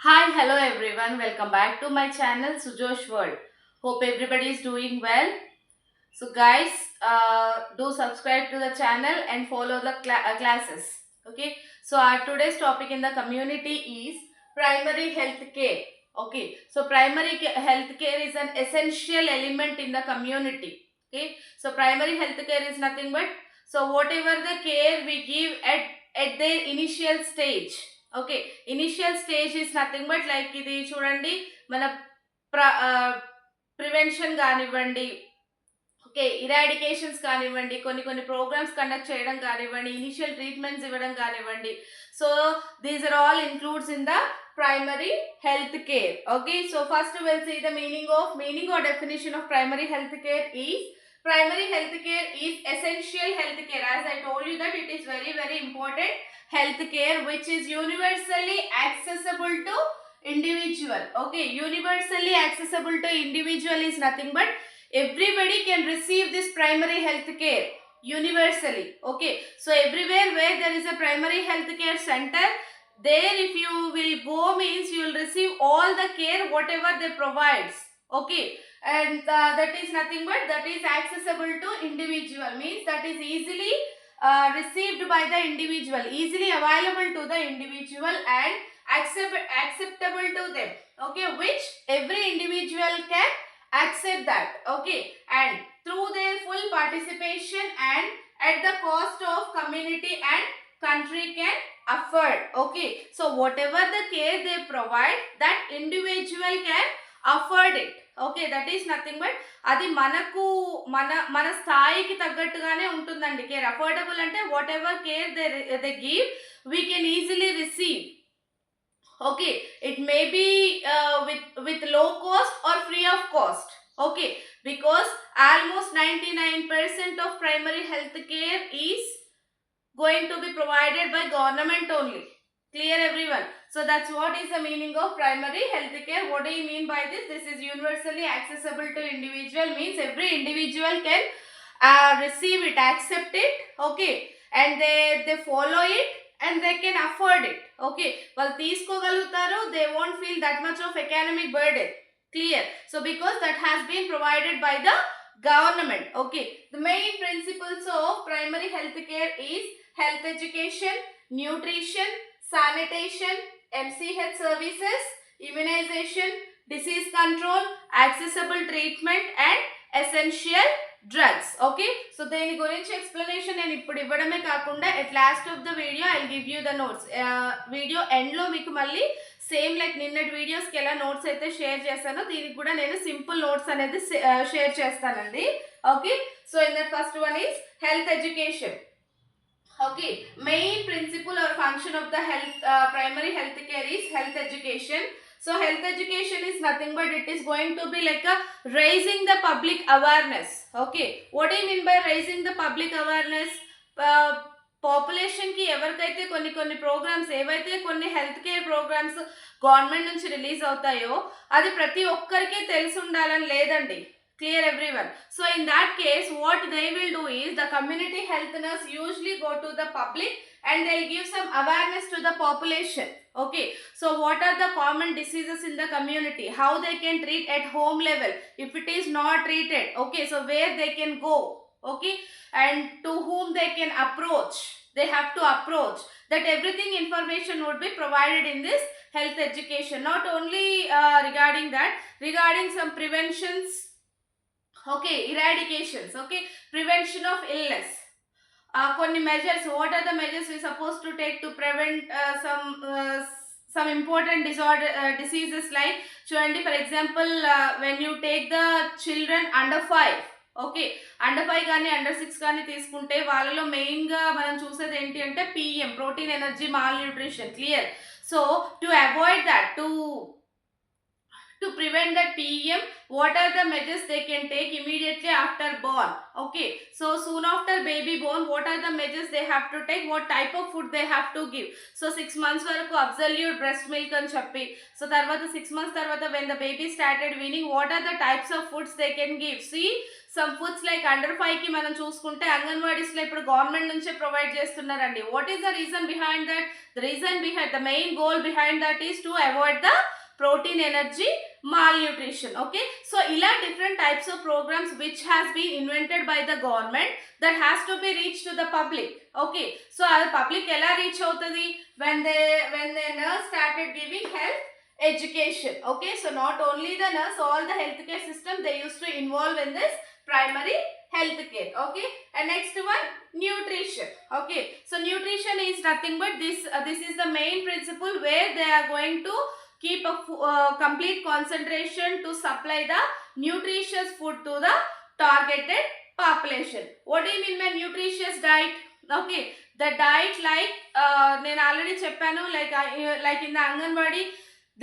Hi, hello everyone. Welcome back to my channel Sujosh World. Hope everybody is doing well. So, guys, do subscribe to the channel and follow the classes. Okay. So, our today's topic in the community is primary health care. Okay. So, health care is an essential element in the community. Okay. So, primary health care is nothing but whatever the care we give at their initial stage. Okay. Initial stage is nothing but like ఇది చూడండి మన prevention కానివ్వండి, okay, ఇరాడికేషన్స్ కానివ్వండి, కొన్ని programmes conduct చేయడం కానివ్వండి, initial treatments ఇవ్వడం కానివ్వండి. So these are all includes in the primary health care. Okay, so first we'll see the meaning or definition of primary health care is primary health care is essential health care. As I told you that it is very important health care which is universally accessible to individual. Okay, universally accessible to individual is nothing but everybody can receive this primary health care universally. Okay, so everywhere where there is a primary health care center, there if you will go means you will receive all the care whatever they provides. Okay, and that is nothing but that is accessible to individual, means that is easily received by the individual, easily available to the individual and acceptable to them. Okay, which every individual can accept that. Okay, and through their full participation and at the cost of community and country can afford. Okay, so whatever the care they provide, that individual can afford it. Okay, that is nothing but అది మనకు మన స్థాయికి తగ్గట్టుగానే ఉంటుందండి care. Affordable అంటే what ever care they give we can easily receive. Okay, it may be with low cost or free of cost. Okay, because almost 99% of primary health care is going to be provided by government only. Clear everyone? So that's what is the meaning of primary health care. What do you mean by this? This is universally accessible to individual, means every individual can receive it, accept it. Okay, and they follow it and they can afford it. Okay, well తీసుకోగలుగుతారు, they won't feel that much of economic burden. Clear? So because that has been provided by the government. Okay, the main principles of primary health care is health education, nutrition, sanitation, MCH services, immunization, disease control, accessible treatment and essential drugs. Okay, so దేని గురించి explanation నేను ఇప్పుడు ఇవ్వడమే కాకుండా at last of the video I give you the notes. Video ఎండ్లో మీకు మళ్ళీ same like నిన్నటి వీడియోస్కి ఎలా నోట్స్ అయితే షేర్ చేస్తానో దీనికి కూడా నేను సింపుల్ నోట్స్ అనేది షేర్ చేస్తానండి. Okay, so in that first one is health education. Okay, main principle or function of the primary health care is health education. So health education is nothing but it is going to be like a raising the public awareness. Okay, what do you mean by raising the public awareness? పాపులేషన్కి ఎవరికైతే కొన్ని programmes, ఏవైతే కొన్ని health care programmes government నుంచి release అవుతాయో అది ప్రతి ఒక్కరికి తెలిసి ఉండాలని లేదండి. Clear everyone? So in that case what they will do is the community health nurse usually go to the public and they'll give some awareness to the population. Okay, so what are the common diseases in the community, how they can treat at home level if it is not treated. Okay, so where they can go. Okay, and to whom they can approach, they have to approach. That everything information would be provided in this health education. Not only regarding that, regarding some preventions. Okay, eradications. Okay, prevention of illness. Konni measures, what are the measures we supposed to take to prevent some important diseases like చూడండి, for example when you take the children under 5. Okay, under 5 కానీ under 6 కానీ తీసుకుంటే వాళ్ళలో మెయిన్గా మనం చూసేది ఏంటి అంటే PM, protein energy mall nutrition. Clear? So to avoid that, To prevent that PEM, what are the measures they can take immediately after born? Okay, so soon after baby born, what are the measures they have to take, what type of food they have to give? So 6 months varaku absolute breast milk అని చెప్పి, so తర్వాత 6 months తర్వాత when the baby started weaning, what are the types of foods they can give? See, some foods like under 5 కి మనం చూసుకుంటే అంగన్వాడీస్ లో ఇప్పుడు government నుంచే ప్రొవైడ్ చేస్తున్నారండి. What is the reason behind that? The reason behind, the main goal behind that is to avoid the protein energy malnutrition. Okay, so ila different types of programs which has been invented by the government that has to be reached to the public. Okay, so our public ela reach avutadi when the nurse started giving health education. Okay, so not only the nurse, all the healthcare system they used to involve in this primary health care. Okay, and next one, nutrition. Okay, so nutrition is nothing but this is the main principle where they are going to keep a complete concentration to supply the nutritious food to the targeted population. What do you mean by nutritious diet? Okay, the diet like nenu already cheppanu, like in the Anganwadi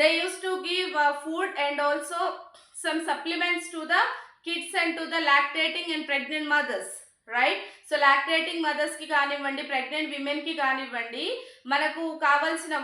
they used to give food and also some supplements to the kids and to the lactating and pregnant mothers, right? So lactating మదర్స్కి కానివ్వండి, pregnant విమెన్కి కానివ్వండి, మనకు కావాల్సిన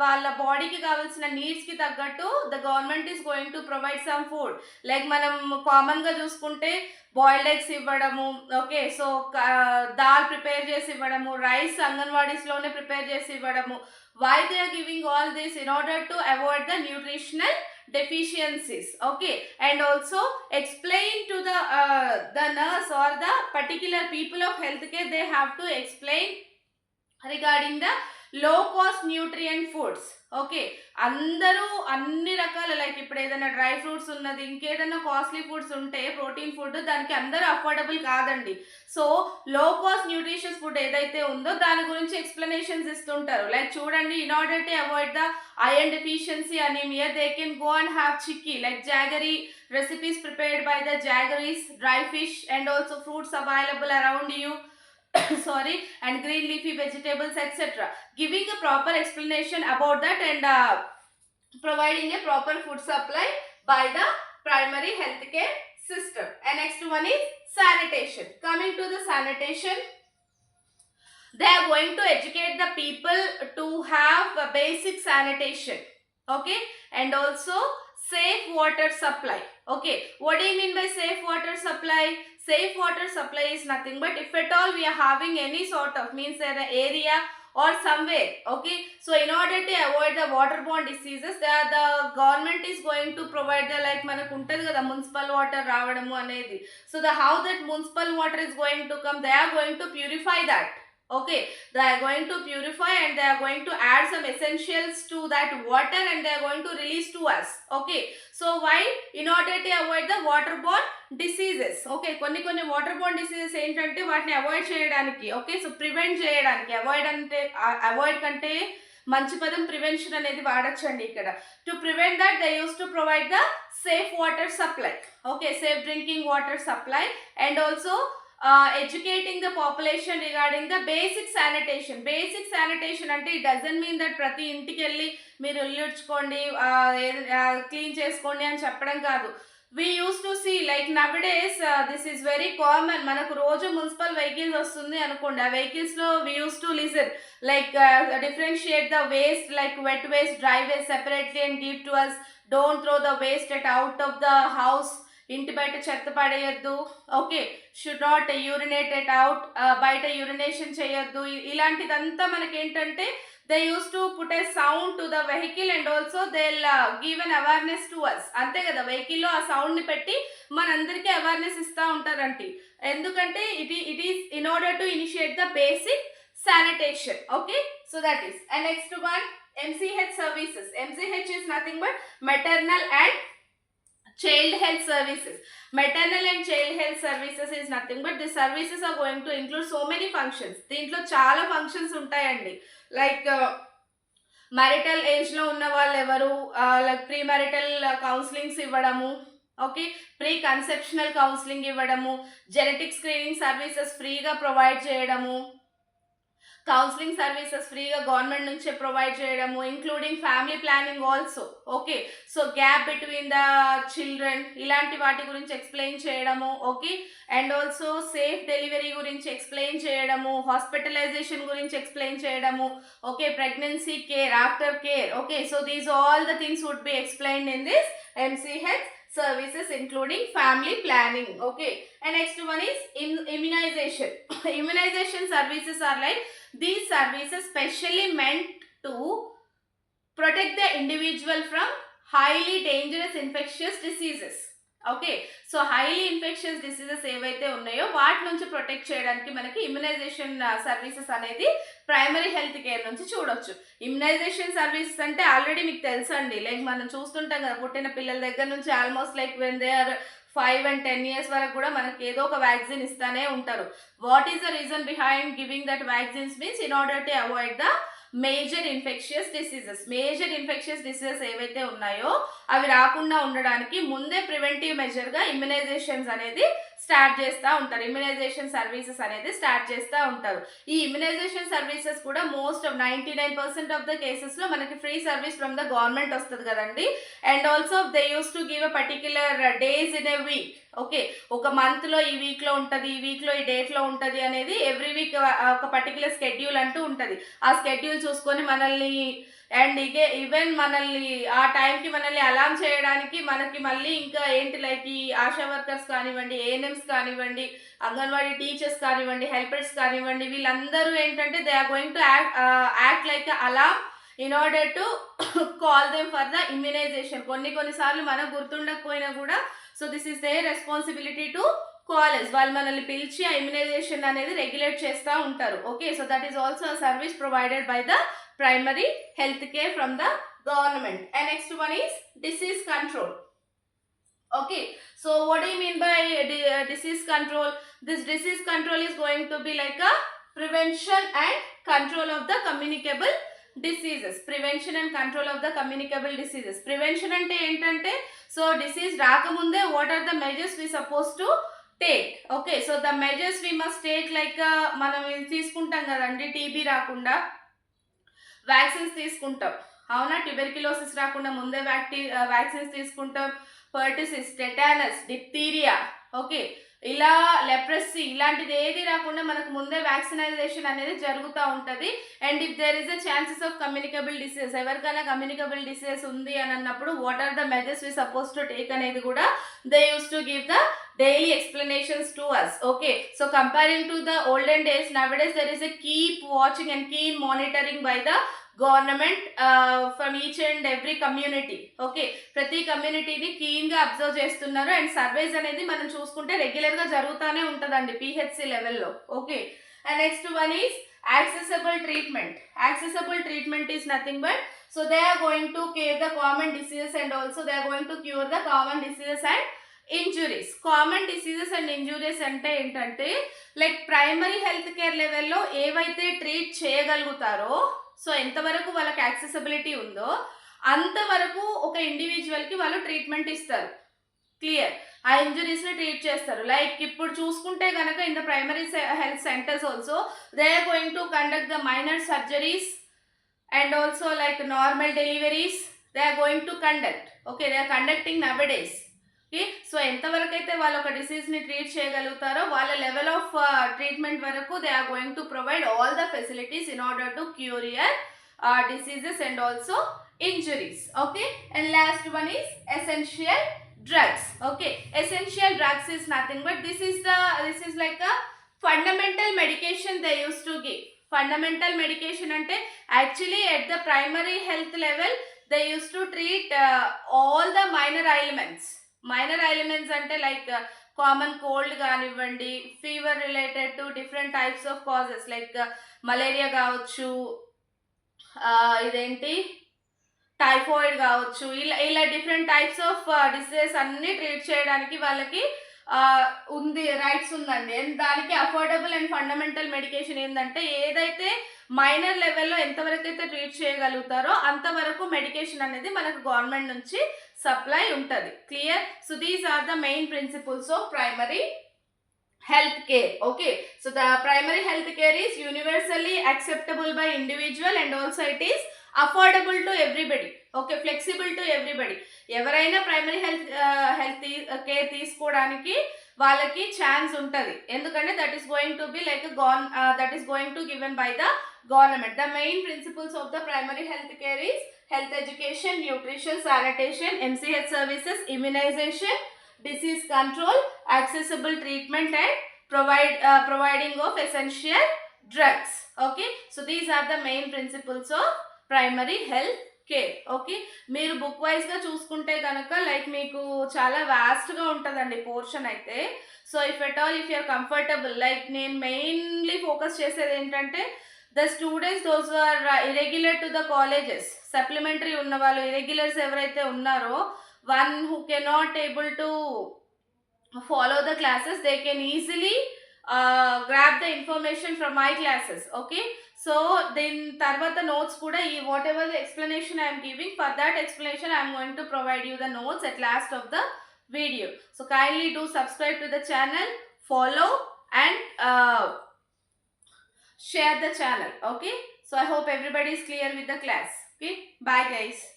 వాళ్ళ బాడీకి కావాల్సిన నీడ్స్కి తగ్గట్టు the government is going to provide some food. Like మనం కామన్గా చూసుకుంటే బాయిల్డ్ ఎగ్స్ ఇవ్వడము, ఓకే, సో దాల్ ప్రిపేర్ చేసి ఇవ్వడము, రైస్ అంగన్వాడీస్లోనే ప్రిపేర్ చేసి ఇవ్వడము. Why they are giving all this? In order to avoid the nutritional deficiencies. Okay, and also explain to the nurse or the particular people of healthcare, they have to explain regarding the low cost nutrient foods. Okay, అందరూ అన్ని రకాల like ఇప్పుడు ఏదైనా dry fruits ఉన్నది, ఇంకేదైనా costly foods ఉంటే protein food, దానికి అందరూ అఫోర్డబుల్ కాదండి. సో లో కాస్ట్ న్యూట్రిషియస్ ఫుడ్ ఏదైతే ఉందో దాని గురించి ఎక్స్ప్లెనేషన్స్ ఇస్తుంటారు. లైక్ చూడండి, in order to avoid the iron deficiency anaemia, they can go and have chikki like jaggery recipes prepared by the jaggeries, dry fish and also fruits available around you sorry, and green leafy vegetables etc. Giving a proper explanation about that and providing a proper food supply by the primary healthcare system. And next one is sanitation. Coming to the sanitation, they are going to educate the people to have a basic sanitation. Okay, and also safe water supply. Okay, what do you mean by safe water supply? Safe water supply is nothing but if at all we are having any sort of means an area or somewhere. Okay, so in order to avoid the waterborne diseases, the government is going to provide the like manaku untadi kada municipal water raavadamu anedi. So the how that municipal water is going to come, they are going to purify that. Okay, they are going to purify and they are going to add some essentials to that water and they are going to release to us. Okay, so why? In order to avoid the waterborne diseases. Okay, కొన్ని waterborne diseases ఏంటంటే వాటిని avoid చేయడానికి, okay, so prevent చేయడానికి. Avoid కంటే మంచి పదం prevention అనేది వాడచ్చండి ఇక్కడ. To prevent that they use to provide the safe water supply. Okay, safe drinking water supply and also educating the population regarding the basic sanitation. Basic sanitation అంటే it doesn't mean that ప్రతి ఇంటికి వెళ్ళి మీరు ఇల్లుడ్చుకోండి, clean చేసుకోండి అని చెప్పడం కాదు. we used to see like nowadays this is very common. మనకు రోజు మున్సిపల్ వెహికల్స్ వస్తుంది అనుకోండి, ఆ వెహికల్స్ లో we used to listen like differentiate the waste like wet waste, dry waste separately and give to us. Don't throw the waste out of the house. ఇంటి బయట చెత్త పడేయద్దు. Okay, should not urinate at out, బయట urination చేయొద్దు. ఇలాంటిదంతా మనకేంటంటే they use to put a sound to the vehicle and also they give an awareness to us. అంతే కదా, వెహికల్లో ఆ సౌండ్ని పెట్టి మనందరికీ అవేర్నెస్ ఇస్తూ ఉంటారండి. ఎందుకంటే it is in order to initiate the basic sanitation. Okay, so that is. And next one, MCH services. MCH is nothing but maternal and child health services. Maternal and child health services is nothing but the services are going to include so many functions. దీంట్లో చాలా functions ఉంటాయండి. Like marital ఏజ్లో ఉన్న వాళ్ళు ఎవరు, like pre marital counsellings ఇవ్వడము, okay, pre conceptional counselling ఇవ్వడము, genetic screening services ఫ్రీగా ప్రొవైడ్ చేయడము, కౌన్సిలింగ్ సర్వీసెస్ ఫ్రీగా గవర్నమెంట్ నుంచే ప్రొవైడ్ చేయడము, including family planning also. Okay, so gap between the children ఇలాంటి వాటి గురించి ఎక్స్ప్లెయిన్ చేయడము. Okay, and also safe delivery గురించి ఎక్స్ప్లెయిన్ చేయడము, హాస్పిటలైజేషన్ గురించి ఎక్స్ప్లెయిన్ చేయడము. Okay, pregnancy care, after care. Okay, so these all the things would be explained in this MCH services including family planning. Okay, and next one is immunization. Immunization services are like these services specially meant to protect the individual from highly dangerous infectious diseases. Okay, so highly infections diseases ఏవైతే ఉన్నాయో వాటి నుంచి protect చేయడానికి మనకి immunisation services అనేది primary health care నుంచి చూడొచ్చు. Immunisation services అంటే ఆల్రెడీ మీకు తెలుసండి, లైక్ మనం చూస్తుంటాం కదా, పుట్టిన పిల్లల దగ్గర నుంచి almost like when they are 5 and 10 years వరకు కూడా మనకి ఏదో ఒక వ్యాక్సిన్ ఇస్తానే ఉంటారు. What is the reason behind giving that vaccines means in order to avoid the major infectious diseases ఏవైతే ఉన్నాయో అవి రాకుండా ఉండడానికి ముందే ప్రివెంటివ్ మెజర్గా ఇమ్యునైజేషన్స్ అనేది స్టార్ట్ చేస్తూ ఉంటారు. ఇమ్యునైజేషన్ సర్వీసెస్ అనేది స్టార్ట్ చేస్తూ ఉంటారు. ఈ ఇమ్యునైజేషన్ సర్వీసెస్ కూడా మోస్ట్ ఆఫ్ 99% ఆఫ్ ద కేసెస్లో మనకి free service from the government వస్తుంది కదండి. And also they use to give a particular days in a week. Okay, ఒక మంత్లో ఈ వీక్లో ఉంటుంది, ఈ వీక్లో ఈ డేట్లో ఉంటుంది అనేది ఎవ్రీ వీక్ ఒక పర్టిక్యులర్ స్కెడ్యూల్ అంటూ ఉంటుంది. ఆ స్కెడ్యూల్ చూసుకొని మనల్ని అండ్ ఈవెన్ మనల్ని ఆ టైంకి మనల్ని అలారం చేయడానికి మనకి మళ్ళీ ఇంకా ఏంటి లైక్ ఈ ఆశా వర్కర్స్ కానివ్వండి, ఏఎన్ఎంస్ కానివ్వండి, అంగన్వాడీ టీచర్స్ కానివ్వండి, హెల్పర్స్ కానివ్వండి, వీళ్ళందరూ ఏంటంటే they are going to act like alarm in order to call them for the immunization. కొన్నిసార్లు మనకు గుర్తుండకపోయినా కూడా so this is their responsibility to college, వాళ్ళు మనల్ని పిలిచి ఆ ఇమ్యునైజేషన్ అనేది రెగ్యులేట్ చేస్తూ ఉంటారు. Okay, so that is also a service provided by the primary health care from the government. And next one is disease control. Okay, so what do you mean by disease control? This disease control is going to be like a prevention and control of the communicable diseases. Prevention and control of the communicable diseases. Prevention ante entante, so disease raakamunde what are the measures we supposed to take? Okay, so the measures we must take like మనం తీసుకుంటాం కదండి, TB రాకుండా vaccines తీసుకుంటాం, అవునా, tuberculosis రాకుండా ముందే vaccines తీసుకుంటాం, pertussis, tetanus, diphtheria, okay, ఇలా లెప్రసీ ఇలాంటిది ఏది రాకుండా మనకు ముందే వ్యాక్సినైజేషన్ అనేది జరుగుతూ ఉంటుంది. And if there is a chances of communicable diseases, ఎవరికైనా కమ్యూనికబుల్ డిసీజెస్ ఉంది అని అన్నప్పుడు what are the measures we suppose to take అనేది కూడా they use to give the daily explanations to us. Okay, so comparing to the olden days, nowadays there is a keep watching and keen monitoring by the government from each and every community. Okay, ప్రతి కమ్యూనిటీని క్లీన్గా observe చేస్తున్నారు. And surveys అనేది మనం చూసుకుంటే రెగ్యులర్గా జరుగుతూనే ఉంటుందండి PHC లెవెల్లో. Okay, and next one is accessible treatment. Accessible treatment is nothing but so they are going to cure the common diseases and also they are going to cure the common diseases and injuries. Common diseases and injuries అంటే ఏంటంటే like primary health care లెవెల్లో ఏవైతే treat చేయగలుగుతారో, so ఎంతవరకు వాళ్ళకి accessibility ఉందో అంతవరకు ఒక ఇండివిజువల్కి వాళ్ళు ట్రీట్మెంట్ ఇస్తారు. క్లియర్, ఆ ఇంజురీస్ని ట్రీట్ చేస్తారు. లైక్ ఇప్పుడు చూసుకుంటే కనుక in the primary health centres also they are going to conduct the minor surgeries and also like normal deliveries they are going to conduct. Okay, they are conducting nowadays. Okay, so ఎంతవరకు అయితే వాళ్ళు ఒక డిసీజ్ని treat చేయగలుగుతారో వాళ్ళ level of treatment వరకు they are going to provide all the facilities in order to cure your diseases and also injuries. Okay, and last one is essential drugs. Okay, essential drugs is nothing but this is like a fundamental medication they used to give. Fundamental medication ante actually at the primary health level they used to treat all the minor ailments. Minor ailments ante like common cold కానివ్వండి, fever related to different types of causes like malaria కావచ్చు, ఇదేంటి typhoid కావచ్చు, ఇలా different types of diseases అన్ని treat చేయడానికి వాళ్ళకి ఉంది, rights ఉందండి. అండ్ దానికి అఫోర్డబుల్ అండ్ ఫండమెంటల్ మెడికేషన్ ఏంటంటే ఏదైతే మైనర్ లెవెల్లో ఎంతవరకు అయితే ట్రీట్ చేయగలుగుతారో అంతవరకు మెడికేషన్ అనేది మనకు గవర్నమెంట్ నుంచి సప్లై ఉంటుంది. Clear, so these are the main principles of primary health care. Okay, so the primary health care is universally acceptable by individual and also it is affordable to everybody. Okay, flexible to everybody. ఎవరైనా primary health care తీసుకోవడానికి వాళ్ళకి chance ఉంటుంది, ఎందుకంటే that is going to be like that is going to given by the government. The main principles of the primary health care is health education, nutrition, sanitation, MCH services, immunization, disease control, accessible treatment and providing of essential drugs. Okay, so these are the main principles of primary health care. Okay, మీరు book వైజ్గా చూసుకుంటే కనుక like మీకు చాలా వాస్ట్గా ఉంటుందండి portion అయితే. So if at all if you're comfortable, like నేను mainly focus చేసేది ఏంటంటే the students those are irregular to the colleges, supplementary ఉన్న వాళ్ళు ఇరెగ్యులర్స్ ఎవరైతే ఉన్నారో one who cannot able to follow the classes, they can easily grab the information from my classes. Okay, so then tarvata notes kuda whatever the explanation I am giving, for that explanation I am going to provide you the notes at last of the video. So kindly do subscribe to the channel, follow and share the channel. Okay, so I hope everybody is clear with the class. Okay, bye guys.